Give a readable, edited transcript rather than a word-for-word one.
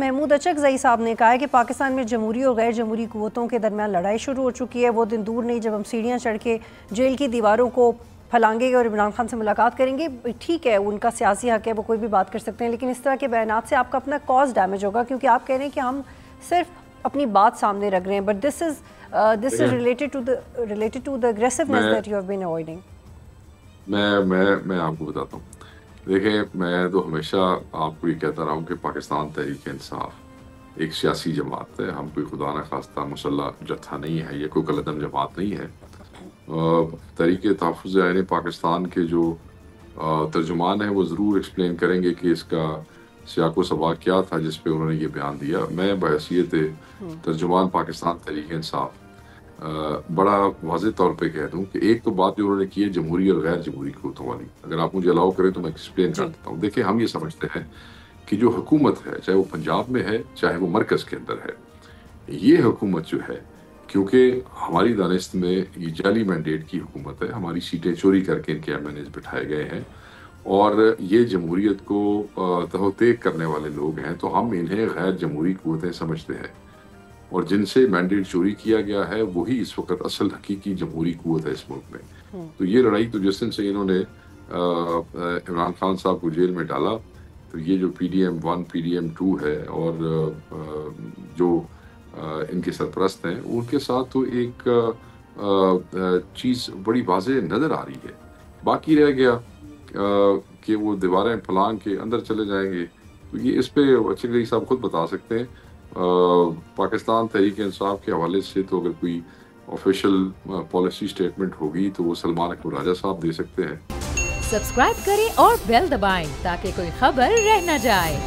محمود اچکزئی صاحب نے کہا ہے کہ پاکستان میں جمہوری اور غیر جمہوری قوتوں کے درمیان لڑائی شروع ہو چکی ہے۔ وہ دن دور نہیں جب ہم سیڑھیاں چڑھ کے جیل کی دیواروں کو پھلانگیں گے اور عمران خان سے ملاقات کریں گے۔ ٹھیک ہے، ان کا سیاسی حق ہے، وہ کوئی بھی بات کر سکتے ہیں، لیکن اس طرح کے بیانات سے آپ کا اپنا کاز ڈیمیج ہوگا، کیونکہ آپ کہہ رہے ہیں کہ ہم صرف اپنی بات سامنے رکھ رہے ہیں، but this is related to the aggressiveness that you have been avoiding۔ میں آپ کو بتاتا ہوں، دیکھیں میں تو ہمیشہ آپ کو یہ کہتا رہا ہوں کہ پاکستان تحریک انصاف ایک سیاسی جماعت ہے، ہم کوئی خدا نخواستہ مسلح جتھا نہیں ہے، یہ کوئی کلدم جماعت نہیں ہے۔ تحریک تحفظ آئین پاکستان کے جو ترجمان ہیں وہ ضرور ایکسپلین کریں گے کہ اس کا سیاق و سباق کیا تھا جس پہ انہوں نے یہ بیان دیا۔ میں بحیثیت ترجمان پاکستان تحریک انصاف بڑا واضح طور پہ کہہ دوں کہ ایک تو بات جو انہوں نے کی ہے جمہوری اور غیر جمہوری قوتوں والی، اگر آپ مجھے الاؤ کریں تو میں ایکسپلین کر دیتا ہوں۔ دیکھیں ہم یہ سمجھتے ہیں کہ جو حکومت ہے، چاہے وہ پنجاب میں ہے چاہے وہ مرکز کے اندر ہے، یہ حکومت جو ہے کیونکہ ہماری دانست میں یہ جعلی مینڈیٹ کی حکومت ہے، ہماری سیٹیں چوری کر کے ان کے ایم این ایز بٹھائے گئے ہیں اور یہ جمہوریت کو تہوتیق کرنے والے لوگ ہیں، تو ہم انہیں غیر جمہوری قوتیں سمجھتے ہیں، اور جن سے مینڈیٹ چوری کیا گیا ہے وہی اس وقت اصل حقیقی جمہوری قوت ہے اس ملک میں۔ تو یہ لڑائی تو جس دن سے انہوں نے عمران خان صاحب کو جیل میں ڈالا، تو یہ جو P D M 1 P D M 2 ہے اور جو ان کے سرپرست ہیں ان کے ساتھ تو ایک چیز بڑی واضح نظر آ رہی ہے۔ باقی رہ گیا کہ وہ دیواریں پھلانگ کے اندر چلے جائیں گے، تو یہ اس پہ اچکزئی صاحب خود بتا سکتے ہیں۔ پاکستان تحریک انصاف کے حوالے سے تو اگر کوئی آفیشیل پالیسی سٹیٹمنٹ ہوگی تو وہ سلمان اکبر راجہ صاحب دے سکتے ہیں۔ سبسکرائب کریں اور بیل دبائیں تاکہ کوئی خبر رہ نہ جائے۔